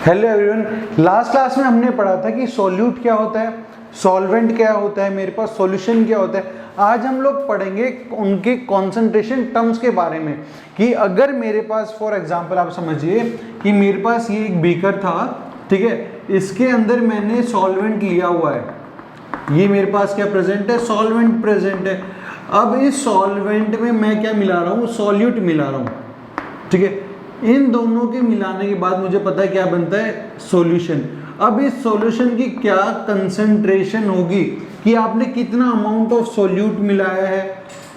Hello everyone, last class में हमने पढ़ा था कि सॉल्यूट क्या होता है, सॉल्वेंट क्या होता है, मेरे पास सॉल्यूशन क्या होता है। आज हम लोग पढ़ेंगे उनके कॉन्सेंट्रेशन टर्म्स के बारे में कि अगर मेरे पास फॉर एग्जांपल आप समझिए कि मेरे पास ये एक बीकर था, ठीक है, इसके अंदर मैंने सॉल्वेंट लिया हुआ है, ये मेरे पास क्या प्रेजेंट है, सॉल्वेंट प्रेजेंट है। अब इस सॉल्वेंट में मैं क्या मिला रहा हूँ, सॉल्यूट मिला रहा हूँ, ठीक है। इन दोनों के मिलाने के बाद मुझे पता है क्या बनता है, सॉल्यूशन। अब इस सॉल्यूशन की क्या कंसंट्रेशन होगी कि आपने कितना अमाउंट ऑफ सॉल्यूट मिलाया है,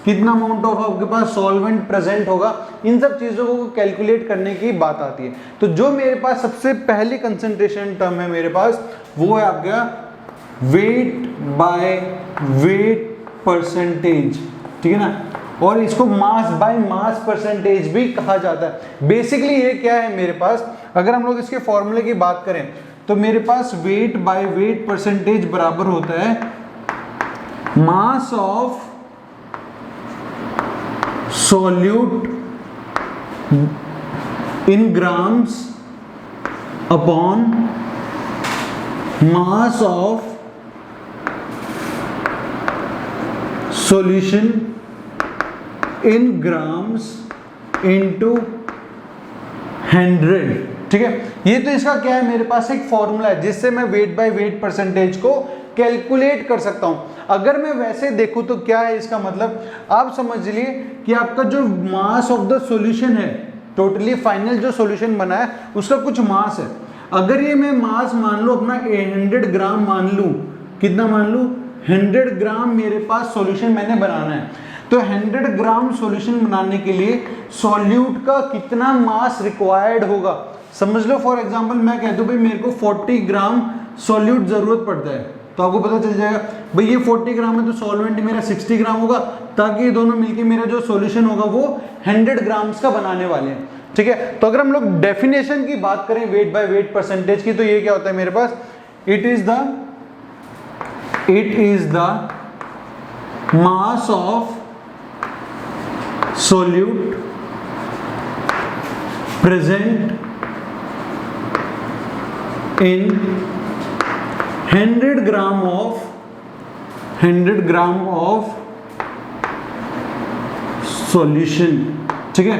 कितना अमाउंट ऑफ आपके पास सॉल्वेंट प्रेजेंट होगा, इन सब चीज़ों को कैलकुलेट करने की बात आती है। तो जो मेरे पास सबसे पहली कंसंट्रेशन टर्म है मेरे पास, वो है आपका वेट बाय वेट परसेंटेज, ठीक है ना, और इसको मास बाय मास परसेंटेज भी कहा जाता है। बेसिकली ये क्या है मेरे पास, अगर हम लोग इसके फॉर्मूले की बात करें तो मेरे पास वेट बाय वेट परसेंटेज बराबर होता है मास of solute in grams upon mass of solution in grams into 100, ठीक है। ये तो इसका क्या है, मेरे पास एक फॉर्मूला है जिससे मैं वेट बाय वेट परसेंटेज को कैलकुलेट कर सकता हूं। अगर मैं वैसे देखूं तो क्या है इसका मतलब, आप समझ लिए कि आपका जो मास ऑफ द सॉल्यूशन है, टोटली फाइनल जो सॉल्यूशन बना है उसका कुछ मास है। अगर ये मैं मास मान लूं अपना 100 ग्राम मान लूं, कितना मान लूं, 100 ग्राम मेरे पास सॉल्यूशन मैंने बनाना है, तो 100 ग्राम सॉल्यूशन बनाने के लिए सॉल्यूट का कितना मास रिक्वायर्ड होगा, समझ लो। फॉर एग्जांपल मैं कह दूं भाई मेरे को 40 ग्राम सॉल्यूट जरूरत पड़ता है, तो आपको पता चल जाएगा भाई ये 40 ग्राम है तो सॉल्वेंट मेरा 60 ग्राम होगा, ताकि ये दोनों मिलके मेरा जो सॉल्यूशन होगा वो 100 ग्राम्स का बनाने वाले हैं, ठीक है। तो अगर हम लोग डेफिनेशन की बात करें वेट बाय वेट परसेंटेज की, तो ये क्या होता है मेरे पास, it is the mass of solute present in 100 gram of solution, ठीक है,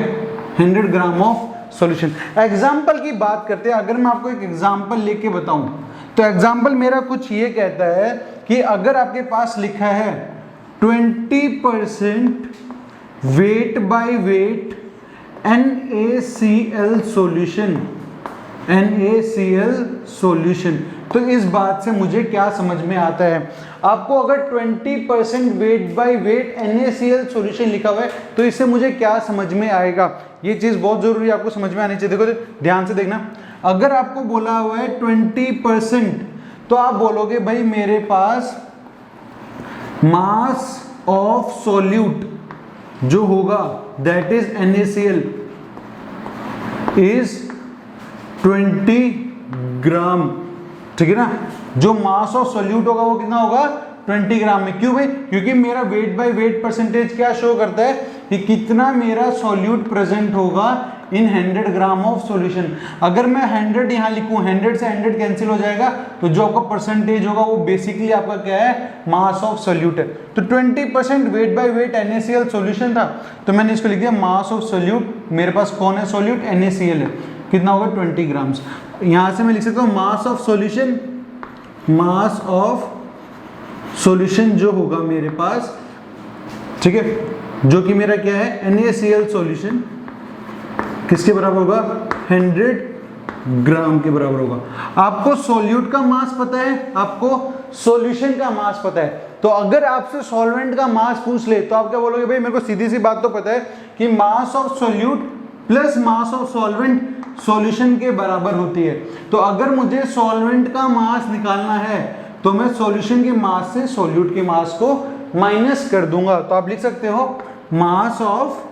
100 ग्राम ऑफ सॉल्यूशन। एग्जाम्पल की बात करते हैं, अगर मैं आपको एक एग्जाम्पल लेके बताऊं तो एग्जाम्पल मेरा कुछ ये कहता है कि अगर आपके पास लिखा है 20% wait by wait NaCl solution, तो इस बात से मुझे क्या समझ में आता है, आपको अगर 20% wait by wait NaCl solution लिखा हुआ है तो इससे मुझे क्या समझ में आएगा, ये चीज बहुत जरूरी है, आपको समझ में आनी चाहिए। देखो ध्यान से देखना, अगर आपको बोला हुआ है 20%, तो आप बोलोगे भाई मेरे पास मास ऑफ सॉल्यूट जो होगा दैट इज NaCl इज 20 ग्राम, ठीक है ना। जो मास ऑफ सॉल्यूट होगा वो कितना होगा, 20 ग्राम में। क्यों भाई, क्योंकि मेरा वेट बाय वेट परसेंटेज क्या शो करता है कि कितना मेरा सॉल्यूट प्रेजेंट होगा इन 100 ग्राम ऑफ सॉल्यूशन। अगर मैं 100 यहाँ लिखूं, 100 से 100 कैंसिल हो जाएगा, तो जो आपका परसेंटेज होगा वो बेसिकली आपका क्या है, मास ऑफ सॉल्यूट है। तो 20% wait by wait NaCl solution था, तो मैंने इसको लिख दिया मास ऑफ सॉल्यूट। मेरे पास कौन है, सॉल्यूट NaCl है, कितना होगा 20 ग्राम्स। यहाँ से मैं लिख सकता हूँ mass of solution, mass of solution जो होगा मेरे पास, ठीक है, जो कि मेरा क्या है NaCl सॉल्यूशन, किसके बराबर होगा, 100 ग्राम के बराबर होगा। आपको सॉल्यूट का मास पता है, आपको सॉल्यूशन का मास पता है, तो अगर आपसे सॉल्वेंट का मास पूछ ले तो आप क्या बोलोगे, भाई मेरे को सीधी सी बात तो पता है कि मास of solute plus mass of solvent solution के बराबर होती है। तो अगर मुझे सॉल्वेंट का मास निकालना है तो मैं सॉल्यूशन के मास से सॉल्यूट के मास को माइनस कर दूंगा, तो आप लिख सकते हो मास ऑफ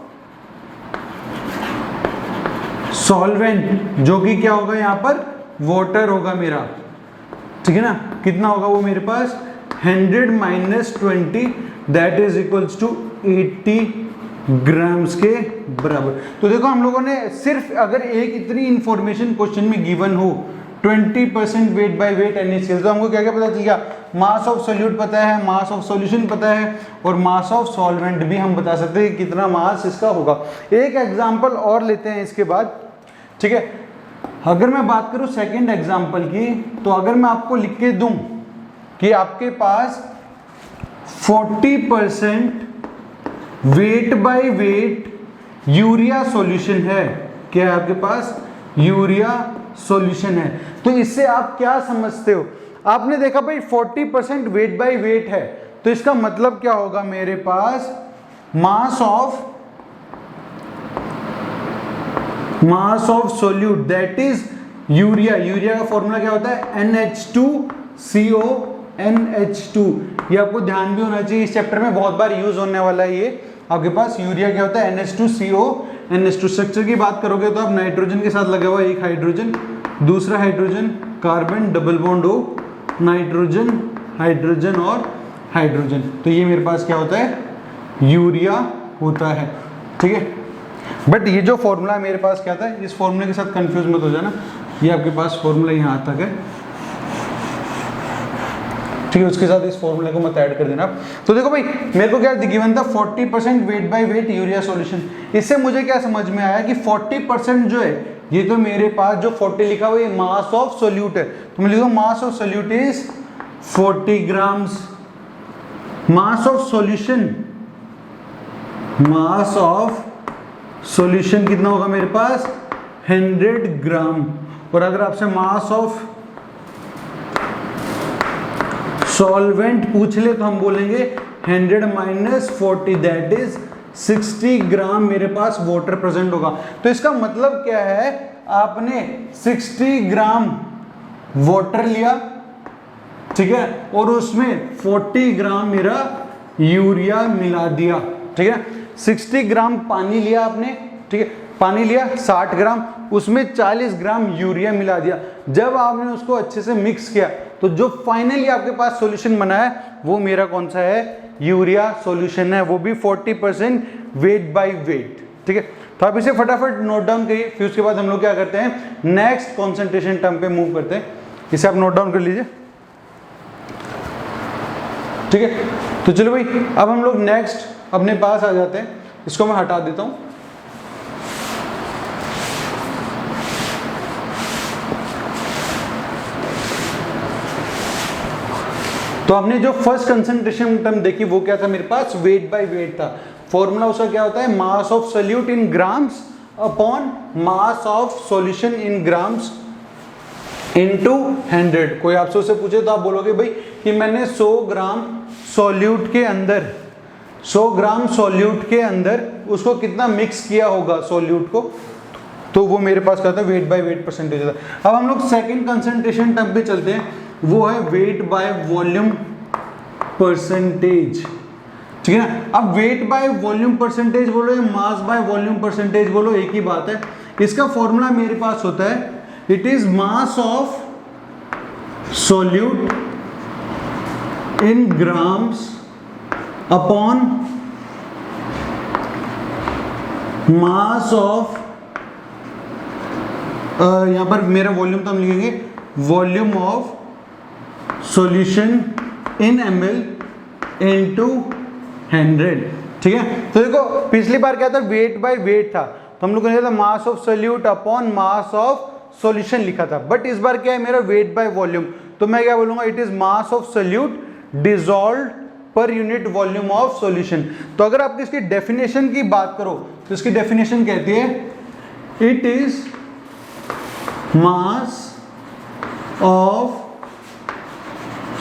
सॉल्वेंट, जो कि क्या होगा यहाँ पर, वाटर होगा मेरा, ठीक है ना। कितना होगा वो मेरे पास, 100 - 20 that is equals to 80 grams के बराबर। तो देखो हम लोगों ने सिर्फ अगर एक इतनी इंफॉर्मेशन क्वेश्चन में गिवन हो 20% वेट बाय वेट NaCl। तो हमको क्या क्या पता चल गया, मास ऑफ सोल्यूट पता है, मास ऑफ सॉल्यूशन पता है, और मास ऑफ सॉल्वेंट भी हम बता सकते हैं कितना मास इसका होगा। एक एग्जांपल और लेते हैं इसके बाद, ठीक है। अगर मैं बात करूं सेकंड एग्जांपल की, तो अगर मैं आपको लिख के दूं कि आपके पास 40% wait by weight urea solution है, क्या है आपके पास, यूरिया सॉल्यूशन है, तो इससे आप क्या समझते हो? आपने देखा भाई 40% वेट बाय वेट है, तो इसका मतलब क्या होगा, मेरे पास mass of solute that is urea. Urea का फॉर्मूला क्या होता है, NH2CO NH2। ये आपको ध्यान भी होना चाहिए, इस चैप्टर में बहुत बार यूज होने वाला है ये। आपके पास यूरिया क्या होता है, NH2CO NH2। स्ट्रक्चर की बात करोगे तो आप नाइट्रोजन के साथ लगा हुआ एक हाइड्रोजन, दूसरा hydrogen, carbon, double bond O, nitrogen, hydrogen और हाइड्रोजन। तो ये मेरे पास क्या होता है, यूरिया होता है, ठीक है। बट ये जो फॉर्मूला मेरे पास क्या था, इस फॉर्मूले के साथ कंफ्यूज मत हो जाना, ये आपके पास फॉर्मूला यहाँ तक है, ठीक है। उसके साथ इस फॉर्मूले को मत ऐड कर देना। तो देखो भाई मेरे को क्या गिवन था, 40% wait by weight urea solution. इससे मुझे क्या समझ में आया कि 40% जो है, ये तो मेरे पास जो 40 लिखा हुआ है मास ऑफ सोल्यूट है, तो मैं लिखूँ मास of solute is 40 grams. Mass of solution कितना होगा मेरे पास, 100 ग्राम। और अगर आपसे मास ऑफ सॉल्वेंट पूछ ले तो हम बोलेंगे 100 माइनस 40 दैट इज 60 ग्राम मेरे पास वाटर प्रेजेंट होगा। तो इसका मतलब क्या है, आपने 60 ग्राम वाटर लिया, ठीक है, और उसमें 40 ग्राम मेरा यूरिया मिला दिया, ठीक है। 60 ग्राम पानी लिया आपने, ठीक है, पानी लिया 60 ग्राम, उसमें 40 ग्राम यूरिया मिला दिया। जब आपने उसको अच्छे से मिक्स किया तो जो फाइनली आपके पास सॉल्यूशन बना है वो मेरा कौन सा है, यूरिया सॉल्यूशन है, वो भी 40% वेट बाय वेट, ठीक है। तो आप इसे फटाफट नोट डाउन करिए, फिर उसके बाद हम लोग क्या करते हैं, नेक्स्ट कॉन्सेंट्रेशन टर्म पे मूव करते हैं। इसे आप नोट डाउन कर लीजिए, ठीक है। तो चलो भाई अब हम लोग नेक्स्ट अपने पास आ जाते हैं, इसको मैं हटा देता हूं। तो हमने जो फर्स्ट कंसंट्रेशन टर्म देखी वो क्या था, मेरे पास वेट बाय वेट था। फॉर्मूला उसका क्या होता है, मास of solute in grams upon mass of solution in grams into 100। कोई आपसे उसे पूछे तो आप बोलोगे भाई कि मैंने 100 ग्राम सॉल्यूट के अंदर उसको कितना मिक्स किया होगा सॉल्यूट को, तो वो मेरे पास क्या था, वेट बाय वेट परसेंटेज था। अब हम लोग सेकंड कंसंट्रेशन टर्म पे चलते हैं, वो है वेट बाय वॉल्यूम परसेंटेज, ठीक है ना। अब वेट बाय वॉल्यूम परसेंटेज बोलो या मास बाय वॉल्यूम परसेंटेज बोलो, एक ही बात है। इसका फॉर्मूला मेरे पास होता है, it is mass of solute in grams upon mass of, यहां पर मेरा वॉल्यूम तो हम लिखेंगे volume of solution in ml into 100, ठीक है। तो देखो पिछली बार क्या था, वेट बाय वेट था, तो हम लोग ने मास of solute upon mass of solution लिखा था। बट इस बार क्या है मेरा, वेट बाय वॉल्यूम, तो मैं क्या बोलूंगा, it is mass of solute dissolved per unit volume of solution. तो अगर आप इसकी डेफिनेशन की बात करो तो इसकी डेफिनेशन कहती है, it is mass of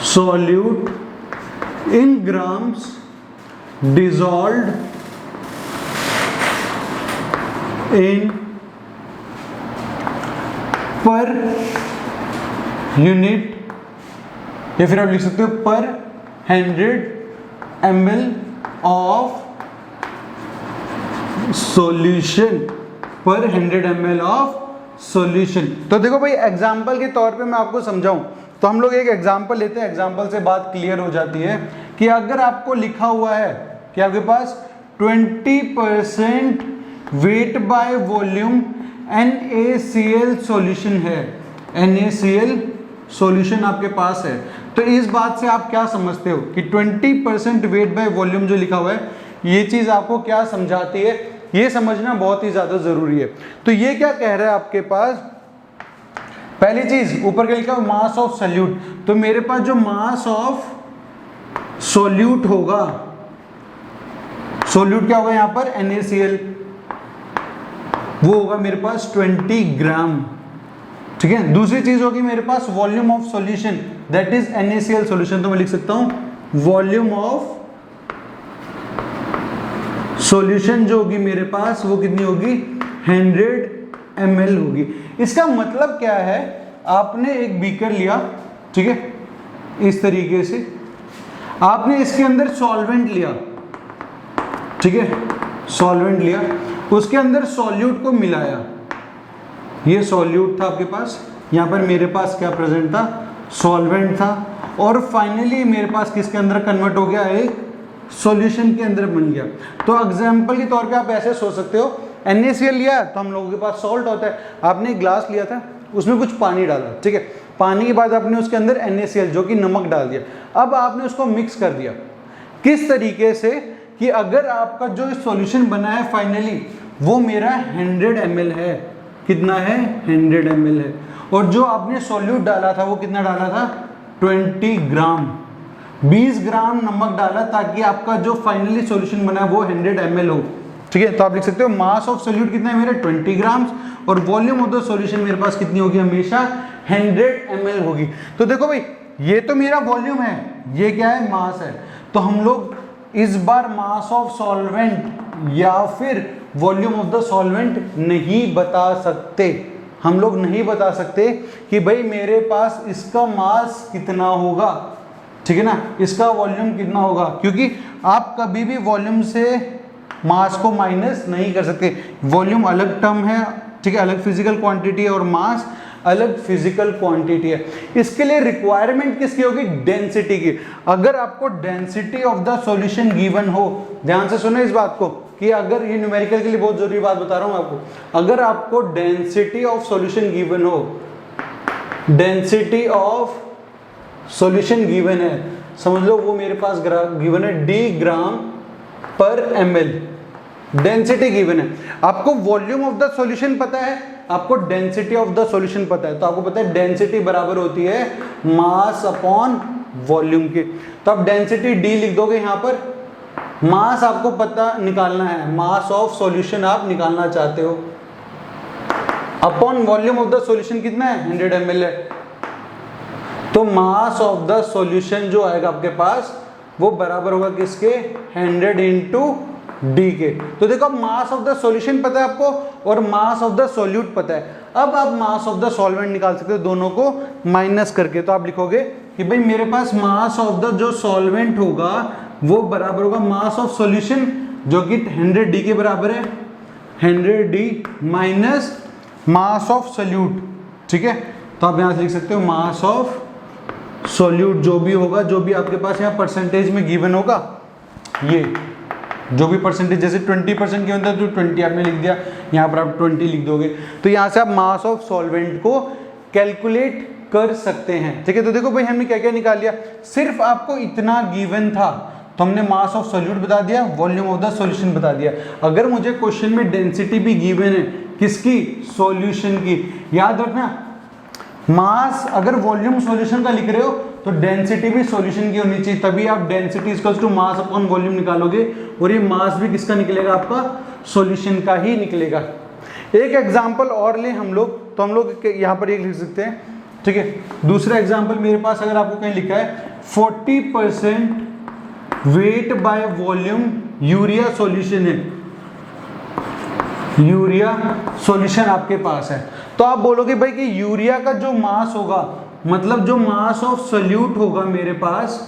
solute in grams dissolved in per unit, या फिर आप लिख सकते हो पर 100 ml ऑफ सॉल्यूशन, पर 100 ml ऑफ सॉल्यूशन। तो देखो भाई एग्जांपल के तौर पे मैं आपको समझाऊं तो हम लोग एक एग्जाम्पल लेते हैं, एग्जाम्पल से बात क्लियर हो जाती है कि अगर आपको लिखा हुआ है कि आपके पास 20% weight by volume NaCl solution है, NaCl सॉल्यूशन आपके पास है। तो इस बात से आप क्या समझते हो कि 20% वेट बाय वॉल्यूम जो लिखा हुआ है, ये चीज आपको क्या समझाती है, ये समझना बहुत ही ज्यादा जरूरी है। तो ये क्या कह रहा है आपके पास, पहली चीज ऊपर क्या लिखा है, मास ऑफ सॉल्यूट। तो मेरे पास जो मास ऑफ सॉल्यूट होगा, सॉल्यूट क्या होगा यहाँ पर, NaCl, वो होगा मेरे पास 20 ग्राम। ठीक है, दूसरी चीज होगी मेरे पास volume of solution, that is NaCl solution. तो मैं लिख सकता हूं वॉल्यूम ऑफ सॉल्यूशन जो होगी मेरे पास वो कितनी होगी, 100 ml होगी। इसका मतलब क्या है, आपने एक बीकर लिया, ठीक है, इस तरीके से आपने इसके अंदर सॉल्वेंट लिया, ठीक है, सॉल्वेंट लिया, उसके अंदर सॉल्यूट को मिलाया, ये सॉल्यूट था आपके पास, यहाँ पर मेरे पास क्या प्रेजेंट था, सॉल्वेंट था, और फाइनली मेरे पास किसके अंदर कन्वर्ट हो गया, एक सॉल्यूशन के अंदर बन गया। तो एग्जांपल के तौर पे आप ऐसे सोच सकते हो, NaCl लिया तो हम लोगों के पास सॉल्ट होता है, आपने एक ग्लास लिया था, उसमें कुछ पानी डाला, ठीक है, पानी के बाद आपने उसके अंदर NaCl जो कि नमक डाल दिया, अब आपने उसको मिक्स कर दिया। किस तरीके से कि अगर आपका जो सॉल्यूशन बना है फाइनली वो मेरा 100 ml है, कितना है, 100 ml है, और जो आपने सॉल्यूट डाला था वो कितना डाला था, 20 ग्राम, 20 ग्राम नमक डाला ताकि आपका जो फाइनली सॉल्यूशन बना है वो 100 ml हो। ठीक है, तो आप लिख सकते हो मास ऑफ सॉल्यूट कितना है मेरा, 20 ग्राम, और वॉल्यूम ऑफ द सॉल्यूशन मेरे पास कितनी होगी, हमेशा 100 ml होगी। तो देखो भाई, ये तो मेरा वॉल्यूम है, ये क्या है, मास है। तो हम लोग इस बार मास ऑफ सॉल्वेंट या फिर वॉल्यूम ऑफ द सॉल्वेंट नहीं बता सकते, हम लोग नहीं बता सकते कि भाई मेरे पास इसका मास कितना होगा, ठीक है ना, इसका वॉल्यूम कितना होगा, क्योंकि आप कभी भी वॉल्यूम से मास को माइनस नहीं कर सकते। वॉल्यूम अलग टर्म है, ठीक है, अलग फिजिकल क्वांटिटी है, और मास अलग फिजिकल क्वांटिटी है। इसके लिए रिक्वायरमेंट किसकी होगी, डेंसिटी की। अगर आपको density of the solution given हो, ध्यान से सुनो इस बात को, कि अगर ये न्यूमेरिकल के लिए बहुत जरूरी बात बता रहा हूं आपको, अगर आपको डेंसिटी ऑफ सॉल्यूशन गिवन हो, डेंसिटी ऑफ सॉल्यूशन गिवन है, समझ लो वो मेरे पास गिवन है D ग्राम पर ml, डेंसिटी गिवन है। आपको वॉल्यूम ऑफ द सॉल्यूशन पता है, आपको डेंसिटी ऑफ द सॉल्यूशन पता है, तो आपको पता है डेंसिटी बराबर होती है मास अपॉन वॉल्यूम के। तो आप डेंसिटी D लिख दोगे यहाँ पर, मास आपको पता निकालना है, मास ऑफ सॉल्यूशन आप निकालना चाहते हो, upon volume of the solution कितना है, 100 ml है। तो मास ऑफ द सॉल्यूशन जो आएगा आपके पास वो बराबर होगा किसके, 100 इंटू D के। तो देखो मास ऑफ द सॉल्यूशन पता है आपको, और मास ऑफ द सॉल्यूट पता है। अब आप मास ऑफ द सॉल्वेंट निकाल सकते हो दोनों को माइनस करके। तो आप लिखोगे कि भाई मेरे पास मास ऑफ द जो सॉल्वेंट होगा वो बराबर होगा मास ऑफ सॉल्यूशन जो कि 100 D के बराबर है, 100 D minus mass of solute. ठीक है, तो आप यहां से लिख सकते हो मास ऑफ सॉल्यूट जो भी होगा, जो भी आपके पास यहाँ परसेंटेज में गिवन होगा, ये जो भी परसेंटेज, जैसे 20% के अंदर जो 20 आपने लिख दिया, यहाँ पर आप 20 लिख दोगे। तो यहाँ से आप मास ऑफ सॉल्वेंट को कैलकुलेट कर सकते हैं। ठीक है, तो देखो भाई हमने क्या क्या निकाल लिया, सिर्फ आपको इतना गिवन था तो हमने मास ऑफ सॉल्यूट बता दिया, वॉल्यूम ऑफ द सॉल्यूशन बता दिया। अगर मुझे क्वेश्चन में डेंसिटी भी गिवन है, किसकी, सॉल्यूशन की, याद रखना मास अगर वॉल्यूम सॉल्यूशन का लिख रहे हो तो डेंसिटी भी सॉल्यूशन की होनी चाहिए, तभी आप density equals to mass upon volume निकालोगे, और ये मास भी किसका निकलेगा, आपका सॉल्यूशन का ही निकलेगा। एक एग्जांपल और ले हम लोग, तो हम लोग यहाँ पर एक लिख सकते हैं। ठीक है, दूसरा एग्जांपल मेरे पास अगर आपको कहीं लिखा है 40% weight by volume urea solution है, यूरिया सॉल्यूशन आपके पास है, तो आप बोलोगे भाई कि यूरिया का जो मास होगा, मतलब जो मास ऑफ सॉल्यूट होगा मेरे पास,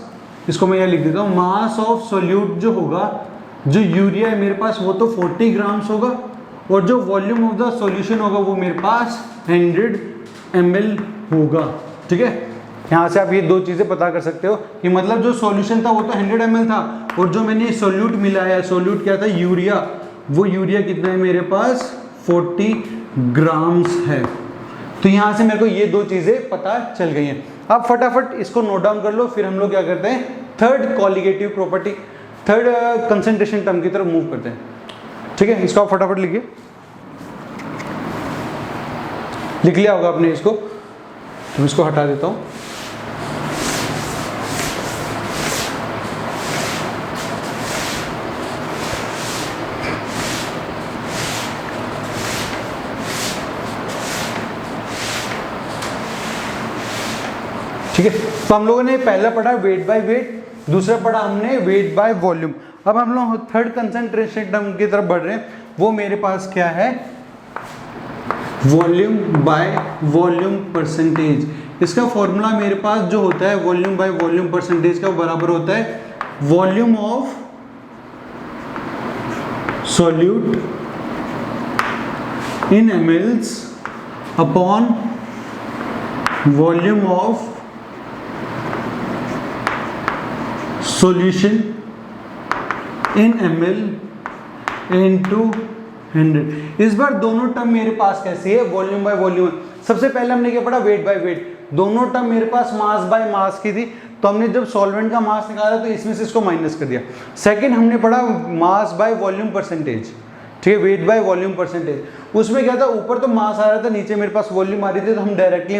इसको मैं यहाँ लिख देता हूँ, मास ऑफ सॉल्यूट जो होगा, जो यूरिया है मेरे पास वो तो 40 ग्राम्स होगा, और जो वॉल्यूम ऑफ द सॉल्यूशन होगा वो मेरे पास 100 ml होगा। ठीक है, यहाँ से आप ये दो चीज़ें पता कर सकते हो कि मतलब जो सॉल्यूशन था वो तो 100 ml था, और जो मैंने सॉल्यूट मिलाया, सॉल्यूट क्या था, यूरिया, वो यूरिया कितना है मेरे पास 40 ग्राम्स है। तो यहाँ से मेरे को ये दो चीजें पता चल गई हैं। अब फटाफट इसको नोट डाउन कर लो, फिर हम लोग क्या करते हैं third colligative property, third concentration term की तरफ मूव करते हैं। ठीक है, इसको आप फटाफट लिखिए, लिख लिया होगा आपने इसको, तो इसको हटा देता हूं। ठीक है, तो हम लोगों ने पहला पढ़ा वेट बाय वेट, दूसरा पढ़ा हमने वेट बाय वॉल्यूम। अब हम लोग थर्ड कंसंट्रेशन टर्म की तरफ बढ़ रहे हैं, वो मेरे पास क्या है वॉल्यूम बाय वॉल्यूम परसेंटेज। इसका फॉर्मूला मेरे पास जो होता है वॉल्यूम बाय वॉल्यूम परसेंटेज का, वो बराबर होता है volume of solute in mls upon volume of solution in ml into 100। इस बार दोनों टर्म मेरे पास कैसी है वॉल्यूम बाय वॉल्यूम। सबसे पहले हमने क्या पढ़ा वेट बाय वेट, दोनों टर्म मेरे पास मास बाय मास की थी, तो हमने जब सॉल्वेंट का मास निकाला तो इसमें से इसको माइनस कर दिया। सेकंड हमने पढ़ा मास बाय वॉल्यूम परसेंटेज, ठीक है, वेट बाय वॉल्यूम परसेंटेज। उसमें क्या था ऊपर तो मास आ रहा था, नीचे मेरे पास वॉल्यूम आ रही थी, तो हम डायरेक्टली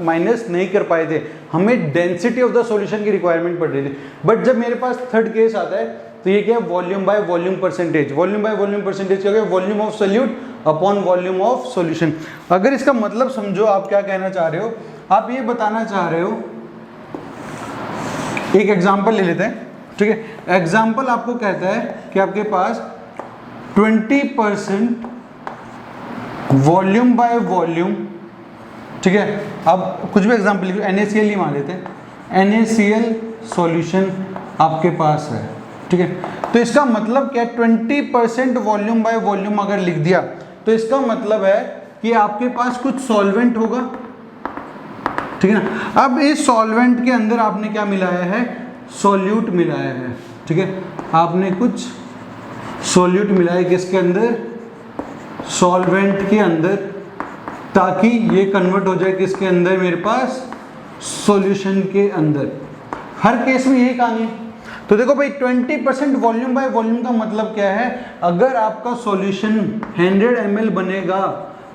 माइनस नहीं कर पाए थे, हमें डेंसिटी ऑफ द सॉल्यूशन की रिक्वायरमेंट पड़ रही थी। बट जब मेरे पास थर्ड केस आता है तो ये क्या है volume by volume percentage. Volume by volume percentage क्या है volume of solute upon volume of solution. अगर इसका मतलब समझो आप क्या कहना चाह रहे हो, आप ये बताना चाह रहे हो, एक एग्जांपल ले लेते हैं, ठीक है। एग्जांपल आपको कहता है कि आपके पास 20% वॉल्यूम बाय वॉल्यूम, ठीक है। अब कुछ भी एग्जांपल लिखो, NaCl ही मान लेते हैं, NaCl सॉल्यूशन आपके पास है, ठीक है। तो इसका मतलब क्या, 20% वॉल्यूम बाय वॉल्यूम अगर लिख दिया तो इसका मतलब है कि आपके पास कुछ सॉल्वेंट होगा, ठीक है ना। अब इस सॉल्वेंट के अंदर आपने क्या मिलाया है, सॉल्यूट मिलाया है, ठीक है। आपने कुछ सॉल्यूट मिलाया किसके अंदर, सॉल्वेंट के अंदर, ताकि ये कन्वर्ट हो जाए किसके अंदर, मेरे पास सॉल्यूशन के अंदर। हर केस में यही कहानी है। तो देखो भाई 20% वॉल्यूम बाय वॉल्यूम का मतलब क्या है, अगर आपका सॉल्यूशन 100 ml बनेगा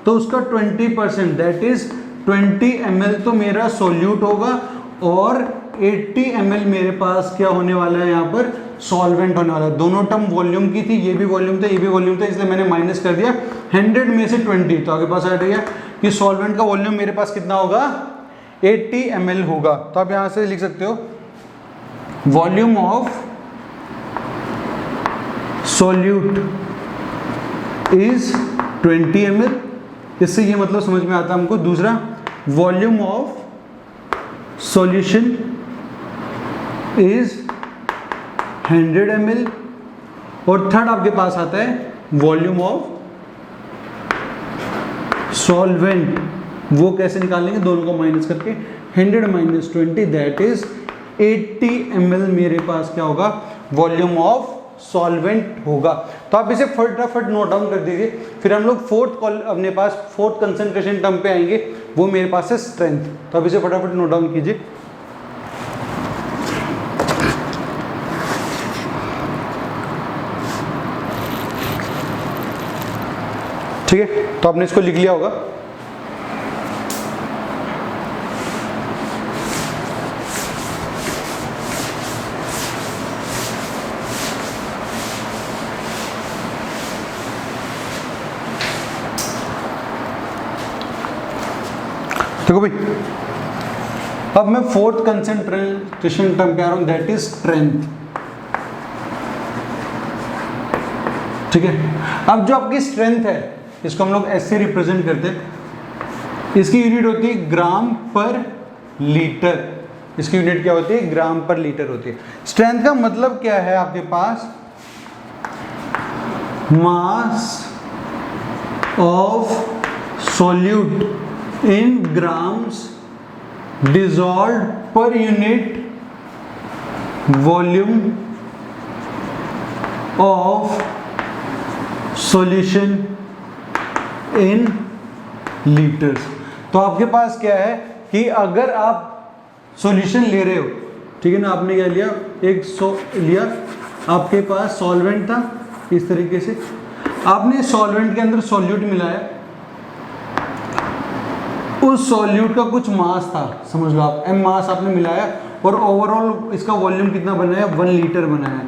तो उसका 20% दैट इज 20 ml तो मेरा सॉल्यूट होगा और 80 ml मेरे पास क्या होने वाला है, यहाँ पर सॉल्वेंट होने वाला है। दोनों टर्म वॉल्यूम की थी, ये भी वॉल्यूम था ये भी वॉल्यूम था, इसलिए मैंने माइनस कर दिया 100 में से 20, तो आगे पास आ गया कि सॉल्वेंट का वॉल्यूम मेरे पास कितना होगा 80 ml होगा। तो आप यहाँ से लिख सकते हो volume of solute is 20 ml। इससे ये मतलब समझ में आता है हमको। दूसरा volume of solution is 100 ml। और थर्ड आपके पास आता है वॉल्यूम ऑफ सॉल्वेंट, वो कैसे निकालेंगे, दोनों को माइनस करके 100 माइनस 20 दैट इज 80 ml मेरे पास क्या होगा वॉल्यूम ऑफ सॉल्वेंट होगा। तो आप इसे फटाफट नोट डाउन कर दीजिए, फिर हम लोग अपने पास फोर्थ कंसंट्रेशन टर्म पे आएंगे, वो मेरे पास है स्ट्रेंथ। तो आप इसे फटाफट नोट डाउन कीजिए। ठीक है, तो आपने इसको लिख लिया होगा। देखो भाई, अब मैं फोर्थ कंसंट्रेशन टर्म पे आ रहा हूं, दैट इज स्ट्रेंथ, ठीक है। अब जो आपकी स्ट्रेंथ है इसको हम लोग ऐसे रिप्रेजेंट करते हैं, इसकी यूनिट होती है ग्राम पर लीटर। इसकी यूनिट क्या होती है, ग्राम पर लीटर होती है। स्ट्रेंथ का मतलब क्या है, आपके पास mass of solute in grams dissolved per unit volume of solution in liters। तो आपके पास क्या है कि अगर आप सॉल्यूशन ले रहे हो, ठीक है ना, आपने क्या लिया, लिया, आपके पास सॉल्वेंट था इस तरीके से, आपने सॉल्वेंट के अंदर सॉल्यूट मिलाया, उस सॉल्यूट का कुछ मास था, समझ लो आप, m मास आपने मिलाया और ओवरऑल इसका वॉल्यूम कितना बनाया, 1 लीटर बनाया।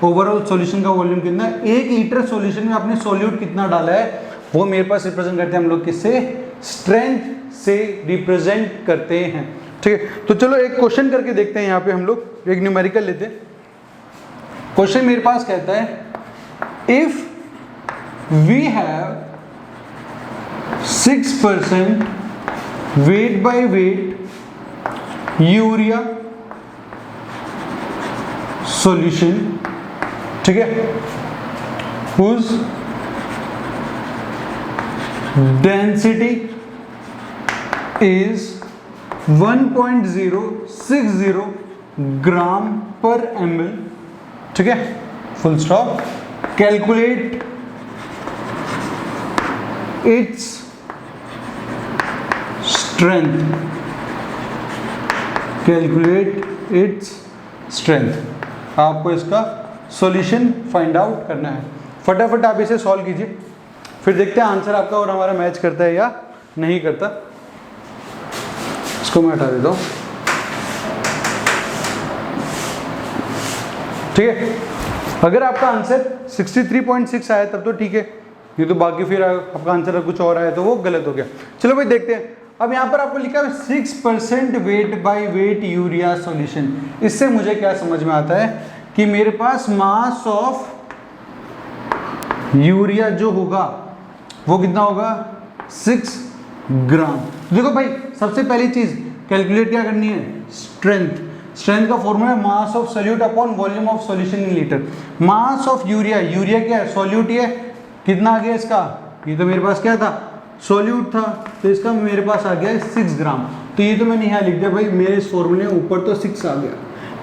ओवरऑल सॉल्यूशन का वॉल्यूम कितना है, 1 लीटर सॉल्यूशन में आपने सॉल्यूट कितना डाला है, वो मेरे पास रिप्रेजेंट करते हैं हम लोग किससे, स्ट्रेंथ से रिप्रेजेंट करते हैं। ठीक है, तो चलो एक क्वेश्चन करके देखते हैं। यहाँ पे हम लोग एक न्यूमेरिकल लेते हैं। क्वेश्चन मेरे पास कहता है if we have 6% weight by weight urea solution, ठीक है, whose density is 1.060 ग्राम पर ml, ठीक है, full stop. Calculate its strength, calculate its strength. आपको इसका सॉल्यूशन फाइंड आउट करना है। फटाफट आप इसे सॉल्व कीजिए, फिर देखते हैं आंसर आपका और हमारा मैच करता है या नहीं करता। इसको मैं हटा देता हूँ, ठीक है। अगर आपका आंसर 63.6 आया तब तो ठीक है, ये तो बाकी फिर आपका आंसर कुछ और आया तो वो गलत हो गया। चलो भाई देखते हैं। अब यहाँ पर आपको लिखा है 6% weight by weight urea solution. इससे मुझे क्या समझ में आता है कि मेरे पास मास ऑफ यूरिया जो होगा वो कितना होगा, 6 ग्राम। देखो भाई सबसे पहली चीज कैलकुलेट क्या करनी है, स्ट्रेंथ। स्ट्रेंथ का फॉर्मूला है मास of solute upon volume of solution in litre. Mass of urea, urea क्या है, सोल्यूट ही है, कितना आ गया इसका, ये तो मेरे पास क्या था, सोल्यूट था, तो इसका मेरे पास आ गया 6 ग्राम। तो ये तो मैंने यहाँ लिख दिया भाई, मेरे इस फॉर्मूले ऊपर तो 6 आ गया,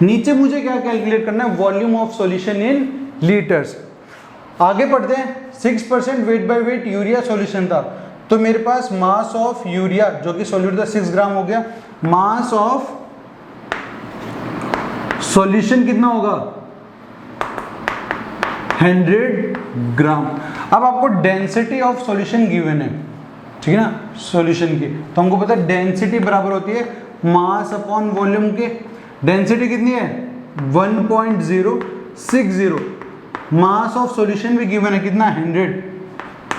नीचे मुझे क्या कैलकुलेट करना है, volume of solution in litres. आगे पढ़ते हैं। 6% weight by weight urea solution था, तो मेरे पास मास ऑफ यूरिया जो कि सॉल्यूट था 6 ग्राम हो गया। मास ऑफ सॉल्यूशन कितना होगा, 100 ग्राम। अब आपको डेंसिटी ऑफ सॉल्यूशन गिवन है, ठीक है ना, सॉल्यूशन की, तो हमको पता है डेंसिटी बराबर होती है मास अपॉन वॉल्यूम के। डेंसिटी कितनी है, 1.060। मास ऑफ सॉल्यूशन भी गिवन है कितना, 100,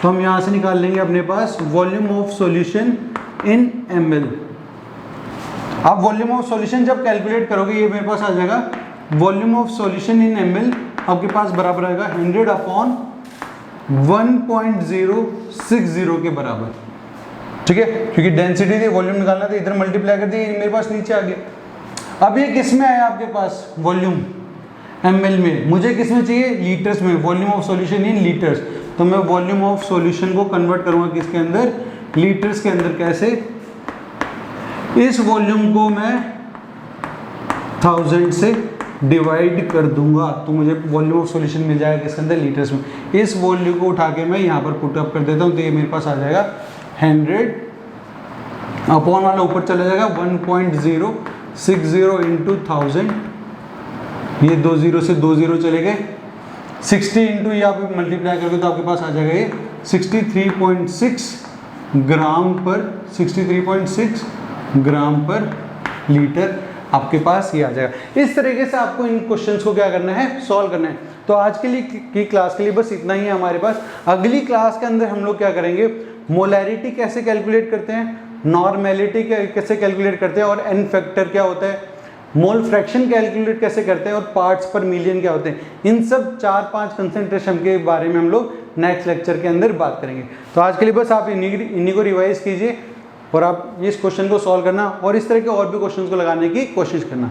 तो हम यहां से निकाल लेंगे अपने पास volume of solution in ml। आप वॉल्यूम ऑफ सॉल्यूशन जब कैलकुलेट करोगे ये मेरे पास आ जाएगा, volume of solution in ml आपके पास बराबर आएगा 100 अपॉन 1.060 के बराबर, ठीक है, क्योंकि डेंसिटी थी, वॉल्यूम निकालना था, इधर मल्टीप्लाई कर दिया, मेरे पास नीचे आ गया। अब ये किस में आया आपके पास, वॉल्यूम ml में, मुझे किस में चाहिए, लीटर्स में, volume of solution in litres. तो मैं वॉल्यूम ऑफ सॉल्यूशन को कन्वर्ट करूंगा किसके अंदर, लीटर्स के अंदर। कैसे, इस वॉल्यूम को मैं 1000 से डिवाइड कर दूंगा तो मुझे वॉल्यूम ऑफ सॉल्यूशन मिल जाएगा किसके अंदर, लीटर्स में। इस वॉल्यूम को उठा के मैं यहाँ पर पुट अप कर देता हूँ, तो ये मेरे पास आ जाएगा 100 अपॉन वाला ऊपर चला जाएगा 1.060 इंटू 1000, ये 2 0 से 2 0 चले गए, 60 इंटू ये आप मल्टीप्लाई करोगे तो आपके पास आ जाएगा ये 63.6 ग्राम पर 63.6 ग्राम पर लीटर आपके पास ये आ जाएगा। इस तरीके से आपको इन क्वेश्चंस को क्या करना है, सॉल्व करना है। तो आज के लिए की क्लास के लिए बस इतना ही है हमारे पास। अगली क्लास के अंदर हम लोग क्या करेंगे, मोलैरिटी कैसे कैलकुलेट करते हैं, नॉर्मेलिटी कैसे कैलकुलेट करते हैं, और एन फैक्टर क्या होता है, मोल फ्रैक्शन कैलकुलेट कैसे करते हैं, और पार्ट्स पर मिलियन क्या होते हैं। इन सब 4-5 कंसंट्रेशन के बारे में हम लोग नेक्स्ट लेक्चर के अंदर बात करेंगे। तो आज के लिए बस आप इन्हीं को रिवाइज कीजिए और आप इस क्वेश्चन को सॉल्व करना और इस तरह के और भी क्वेश्चन को लगाने की कोशिश करना।